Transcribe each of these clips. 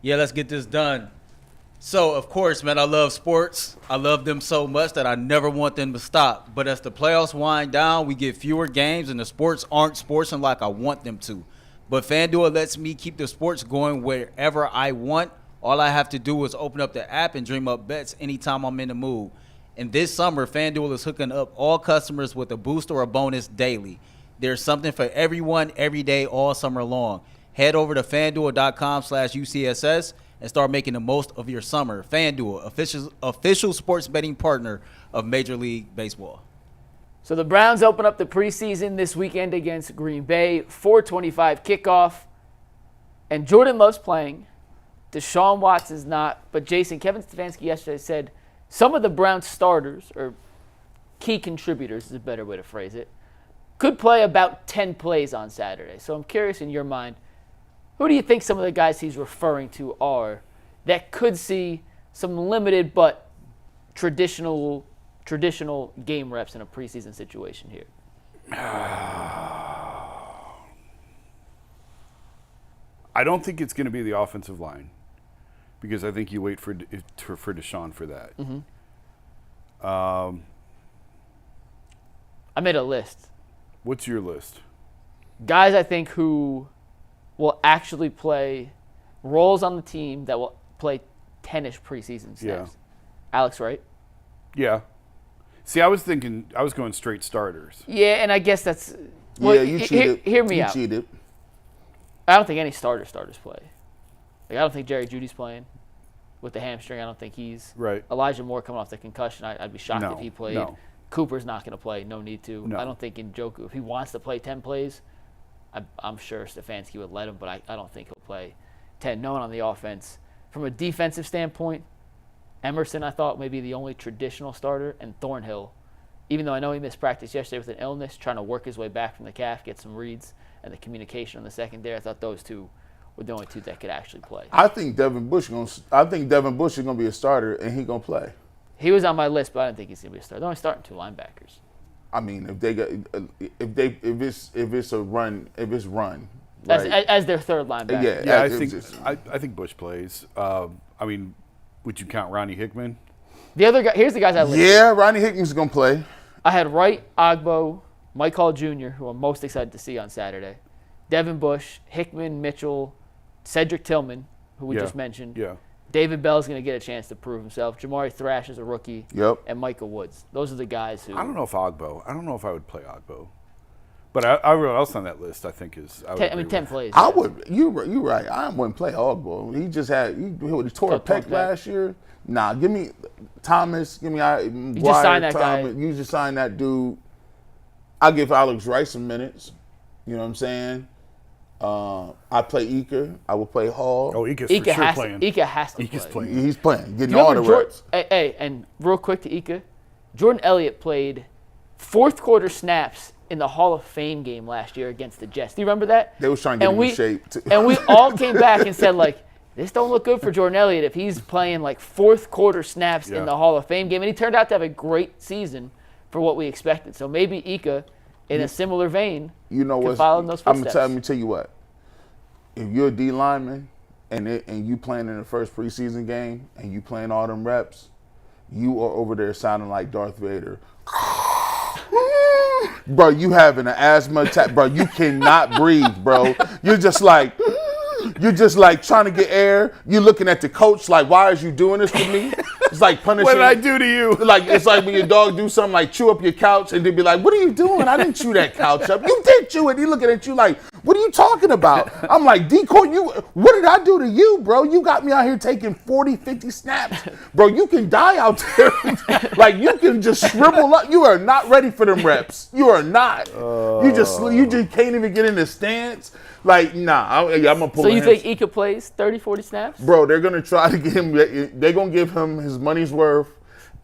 Yeah, let's get this done. So, of course, man, I love sports. I love them so much that I never want them to stop. But as the playoffs wind down, we get fewer games, and the sports aren't sportsing like I want them to. But FanDuel lets me keep the sports going wherever I want. All I have to do is open up the app and dream up bets anytime I'm in the mood. And this summer, FanDuel is hooking up all customers with a boost or a bonus daily. There's something for everyone every day all summer long. Head over to FanDuel.com/UCSS and start making the most of your summer. FanDuel, official sports betting partner of Major League Baseball. So the Browns open up the preseason this weekend against Green Bay, 4:25 kickoff. And Jordan Love's playing. Deshaun Watson's not. But Jason, Kevin Stefanski yesterday said some of the Browns starters, or key contributors is a better way to phrase it, could play about 10 plays on Saturday. So I'm curious, in your mind, who do you think some of the guys he's referring to are that could see some limited but traditional game reps in a preseason situation here? I don't think it's going to be the offensive line because I think you wait for Deshaun for that. Mm-hmm. I made a list. What's your list? Guys I think who will actually play roles on the team that will play 10-ish preseason snaps. Yeah. Alex Wright? Yeah. See, I was going straight starters. Yeah, and I guess that's... Well, yeah, you cheated. Hear me you out. Cheated. I don't think any starters play. Like, I don't think Jerry Jeudy's playing with the hamstring. I don't think he's... Right. Elijah Moore coming off the concussion. I'd be shocked if he played. No. Cooper's not going to play. No need to. No. I don't think Njoku, if he wants to play 10 plays, I'm sure Stefanski would let him, but I don't think he'll play 10. No one on the offense. From a defensive standpoint, Emerson, I thought, may be the only traditional starter, and Thornhill, even though I know he missed practice yesterday with an illness, trying to work his way back from the calf, get some reads, and the communication on the secondary, I thought those two were the only two that could actually play. I think Devin Bush is gonna be a starter and he gonna play. He was on my list, but I didn't think he's gonna be a starter. They're only starting 2 linebackers. I mean, if it's run, right? As their third linebacker. Yeah, I think Bush plays. I mean, would you count Ronnie Hickman? The other guy, here's the guys I listed. Yeah, Ronnie Hickman's gonna play. I had Wright, Ogbo, Mike Hall Jr., who I'm most excited to see on Saturday, Devin Bush, Hickman, Mitchell, Cedric Tillman, who we just mentioned. Yeah. David Bell's going to get a chance to prove himself. Jamari Thrash is a rookie. Yep. And Micah Woods. Those are the guys who... I don't know if I would play Ogbo. But everyone else on that list, I think, is... 10 plays. I would. You're right. I wouldn't play Ogbo. He just tore a pec last year. Nah, give me Thomas. Give me you just signed that Thomas. guy. You just signed that dude. I'll give Alex Wright some minutes. You know what I'm saying? I play Ika. I will play Hall. Oh, Ika's for sure playing. Ika has to Ika's play. playing. He's playing. Getting all the reps. Hey, and real quick to Ika, Jordan Elliott played fourth quarter snaps in the Hall of Fame game last year against the Jets. Do you remember that? They was trying to get him in shape. And we all came back and said, like, this don't look good for Jordan Elliott if he's playing like fourth quarter snaps in the Hall of Fame game. And he turned out to have a great season for what we expected. So maybe Ika, in a similar vein, can follow in those footsteps. Let me tell you what. If you're a D lineman and you playing in the first preseason game and you playing all them reps, you are over there sounding like Darth Vader. Bro, you having an asthma attack. Bro, you cannot breathe, bro. You're just like trying to get air. You're looking at the coach like, why is you doing this to me? It's like punishing. What did I do to you? Like, it's like when your dog do something like chew up your couch and they be like, what are you doing? I didn't chew that couch up. You did chew it. He looking at you like, what are you talking about? I'm like, Decoy, what did I do to you, bro? You got me out here taking 40, 50 snaps. Bro, you can die out there. Like, you can just shrivel up. You are not ready for them reps. You are not. You just can't even get in the stance. Like, nah, I'm going to pull So you think Ika plays 30, 40 snaps? Bro, they're going to try to get him. They're going to give him his money's worth,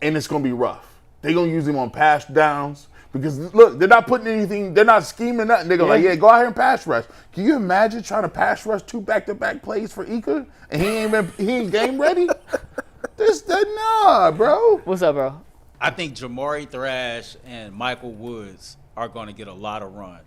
and it's going to be rough. They're going to use him on pass downs because, look, they're not putting anything. They're not scheming nothing. They're going go out here and pass rush. Can you imagine trying to pass rush 2 back-to-back plays for Ika, and he ain't game ready? Nah, bro. What's up, bro? I think Jamari Thrash and Michael Woods are going to get a lot of run.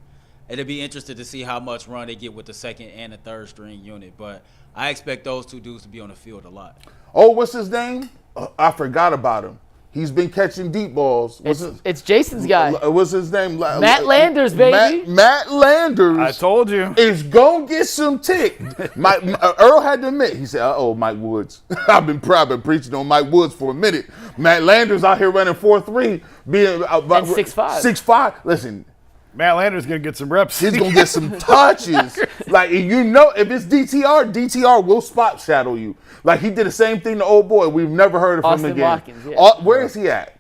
It'll be interesting to see how much run they get with the second and the third string unit. But I expect those two dudes to be on the field a lot. Oh, what's his name? I forgot about him. He's been catching deep balls. It's Jason's guy. What's his name? Matt Landers, baby. Matt Landers. I told you. Is going to get some tick. Earl had to admit, he said, Mike Woods. I've been preaching on Mike Woods for a minute. Matt Landers out here running 4.3. Being and 6'5". 6'5". Listen. Matt Landers going to get some reps. He's going to get some touches. Like, if it's DTR will spot shadow you. Like, he did the same thing to old boy. We've never heard of him again. Watkins, yeah. Where is he at?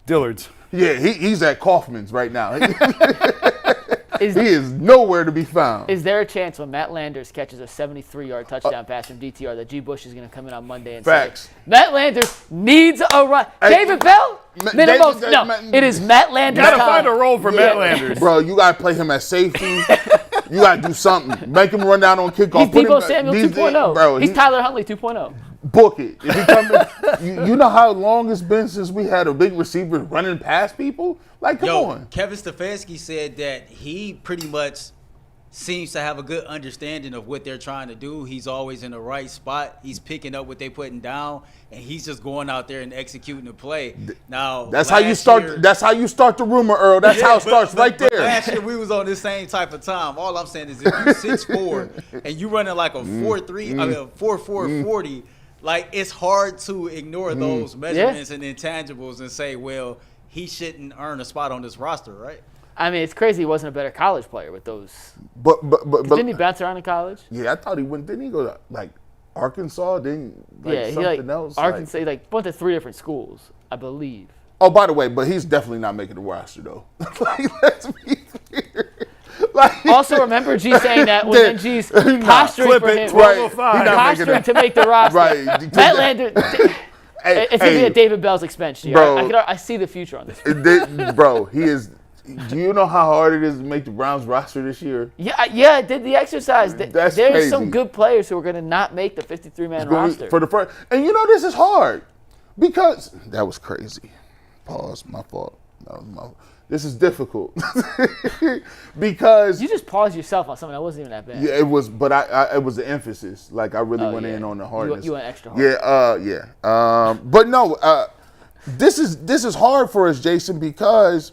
Dillard's. Yeah, he's at Kaufman's right now. He is nowhere to be found. Is there a chance when Matt Landers catches a 73-yard touchdown pass from DTR that G. Bush is going to come in on Monday and say, Matt Landers needs a run? David Bell? It is Matt Landers. You got to find a role for Matt Landers. Bro, you got to play him at safety. You got to do something. Make him run down on kickoff. He's Deebo Samuel 2.0. Bro, he's Tyler Huntley 2.0. Book it. If he come you know how long it's been since we had a big receiver running past people? Like, come on. Kevin Stefanski said that he pretty much seems to have a good understanding of what they're trying to do. He's always in the right spot. He's picking up what they're putting down, and he's just going out there and executing the play. Now, that's how you start. That's how you start the rumor, Earl. That's how it starts right there. Last year we was on this same type of time. All I'm saying is if you 6'4" and you running like a 4.3, I mean a 4.4 40. Like, it's hard to ignore those measurements and intangibles and say, well, he shouldn't earn a spot on this roster, right? I mean, it's crazy he wasn't a better college player with those. But didn't he bounce around in college? Yeah, I thought he went. Didn't he go to, like, Arkansas? Didn't, like, something else? Arkansas, went to 3 different schools, I believe. Oh, by the way, but he's definitely not making the roster, though. Like, let's be clear. Like, also, remember G saying that when G's posturing for him, posturing to make the roster. Right. Matt Landers, it's going to be at David Bell's expense, G. Bro, I see the future on this. Bro, he is. Do you know how hard it is to make the Browns roster this year? Yeah, I did the exercise. There's crazy. Some good players who are going to not make the 53-man roster. For the first, and you know this is hard because that was crazy. Pause. My fault. This is difficult because you just paused yourself on something that wasn't even that bad. Yeah, it was, but it was the emphasis. Like, I really went in on the hardness. You went extra hard. Yeah. But no, this is hard for us, Jason, because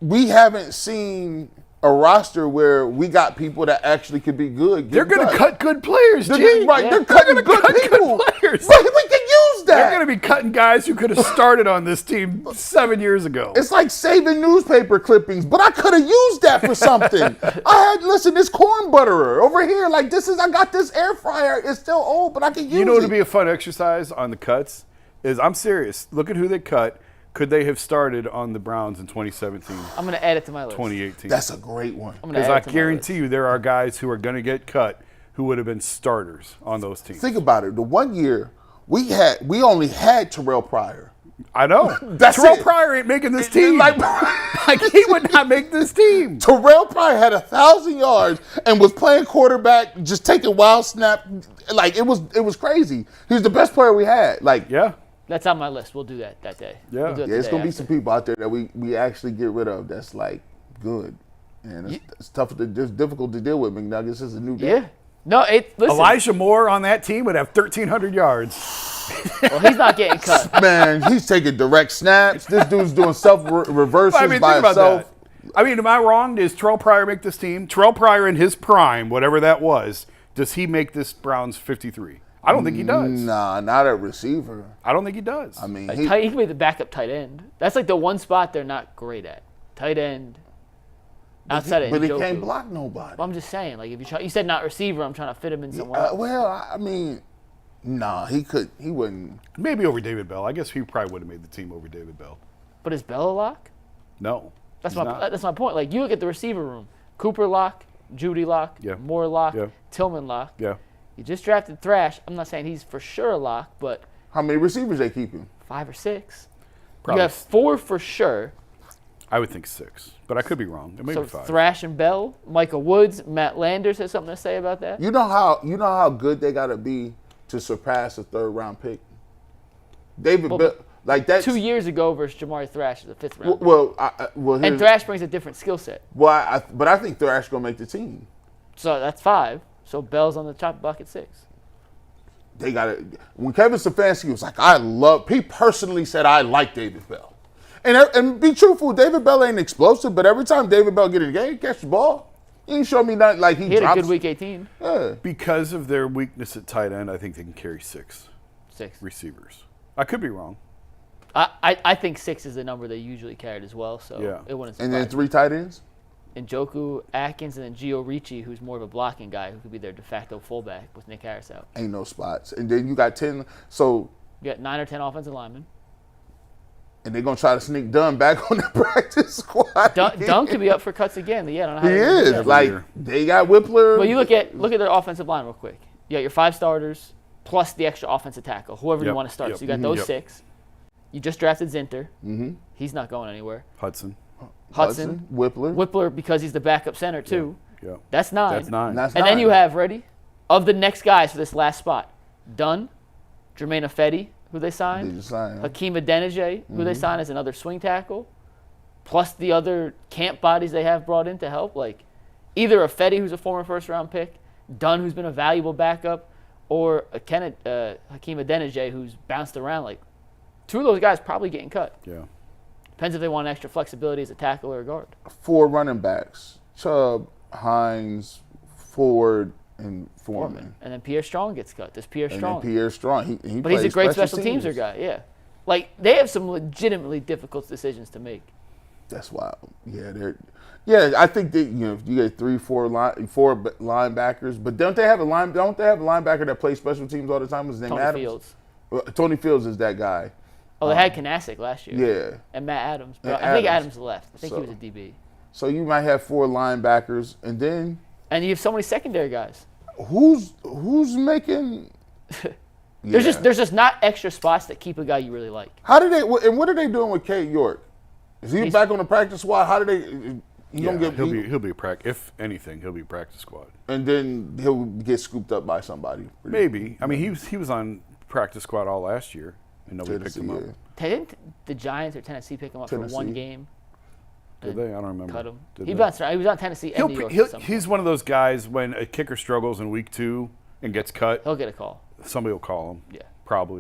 we haven't seen a roster where we got people that actually could be good. They're going to cut good players, G. Right, yeah. They're cutting good people. Good players. Right, we can use that. They're going to be cutting guys who could have started on this team 7 years ago. It's like saving newspaper clippings, but I could have used that for something. This corn butterer over here, like, I got this air fryer. It's still old, but I can use it. You know what would be a fun exercise on the cuts is, I'm serious, look at who they cut. Could they have started on the Browns in 2017? I'm going to add it to my list. 2018. That's a great one. Because I guarantee you there are guys who are going to get cut who would have been starters on those teams. Think about it. The 1 year we only had Terrell Pryor. I know. Terrell Pryor ain't making this team. Like he would not make this team. Terrell Pryor had 1,000 yards and was playing quarterback, just taking wild snap. Like, it was crazy. He's the best player we had. Like, yeah. That's on my list. We'll do that day. Yeah, we'll it's going to be some people out there that we actually get rid of that's, like, good. And it's tough. It's difficult to deal with. McNuggets is a new day. Yeah. No, listen. Elijah Moore on that team would have 1,300 yards. Well, he's not getting cut. Man, he's taking direct snaps. This dude's doing self-reverses by himself. I mean, am I wrong? Does Terrell Pryor make this team? Terrell Pryor in his prime, whatever that was, does he make this Browns 53? I don't think he does. Nah, not at receiver. I don't think he does. I mean, he can be the backup tight end. That's like the one spot they're not great at. Tight end. Outside of But he Njoku. can't block nobody. Well, I'm just saying, like, if you said not receiver, I'm trying to fit him in somewhere else. Well, I mean, nah, he wouldn't. Maybe over David Bell. I guess he probably would have made the team over David Bell. But is Bell a lock? No. That's my point. Like, you look at the receiver room. Cooper lock, Judy lock, Moore lock, Tillman lock. Yeah. You just drafted Thrash. I'm not saying he's for sure a lock, but how many receivers they keep him? 5 or 6. Probably. You have 4 for sure. I would think 6, but I could be wrong. It may be 5. Thrash and Bell, Michael Woods, Matt Landers has something to say about that. You know how good they got to be to surpass a 3rd-round pick. David Bell, like that. 2 years ago versus Jamari Thrash is a 5th round. Well, and Thrash brings a different skill set. Well, but I think Thrash gonna make the team. So that's 5. So Bell's on the chop block at 6. They got it. When Kevin Stefanski was like, he personally said, I like David Bell. And be truthful, David Bell ain't explosive, but every time David Bell get in the game, he catch the ball. He ain't show me nothing like he He had drops. a good week 18. Yeah. Because of their weakness at tight end, I think they can carry 6 6. receivers. I could be wrong. I think 6 is the number they usually carried as well, so Yeah. it wouldn't surprise And then me. 3 tight ends? Njoku, Atkins, and then Gio Ricci, who's more of a blocking guy who could be their de facto fullback with Nick Harris out. Ain't no spots. And then you got 10. So, You got 9 or 10 offensive linemen. and they're going to try to sneak Dunn back on the practice squad. Dunn could be up for cuts again. Yeah, I don't know how He they're gonna do is. that. Like, year. they got Whippler. Well, you look at their offensive line real quick. You got your 5 starters plus the extra offensive tackle, whoever you Yep, want to start. yep, So you got those yep. 6. You just drafted Zinter. Mm-hmm. He's not going anywhere. Hudson. Hudson. Whippler. Because he's the backup center too. Yeah. That's 9. That's 9. That's And then 9. you have, ready, of the next guys for this last spot, Dunn, Jermaine Ifedi, who they signed, They just signed him. Hakeem Adeniji, who they signed as another swing tackle, plus the other camp bodies they have brought in to help, like either Ifedi, who's a former first-round pick, Dunn, who's been a valuable backup, or Hakeem Adeniji, who's bounced around. Like 2 of those guys probably getting cut. Yeah. Depends if they want extra flexibility as a tackle or a guard. 4 running backs: Chubb, Hines, Ford, and Foreman. And then Pierre Strong gets cut. There's Pierre And Strong. then Pierre Strong. He But he's a plays great special teamser guy, yeah. Like, they have some legitimately difficult decisions to make. That's wild. Yeah, I think that you get 4 linebackers, but don't they have a linebacker that plays special teams all the time? His name Tony Adams. Fields. Tony Fields is that guy. Oh, they had Kanasic last year. Yeah. And Matt Adams. But And I think Adams. Adams left. I think he was a DB. So you might have 4 linebackers, and then And you have so many secondary guys. who's making? There's Yeah. just not extra spots that keep a guy you really like. How did they? And what are they doing with Kate York? Is he He's- back on the practice squad? How did they? He Yeah, gonna get he'll be a practice. If anything, he'll be practice squad. and then he'll get scooped up by somebody. Maybe. I mean, he was on practice squad all last year, and nobody picked him up. Tennessee, Didn't the Giants or Tennessee pick him up for one Tennessee. game? Did they? I don't remember. Cut him. Did He they? bounced around. He was on Tennessee and New York. at some He's point. one of those guys when a kicker struggles in week 2 and gets cut, He'll get a call. somebody will call him. Yeah. Probably.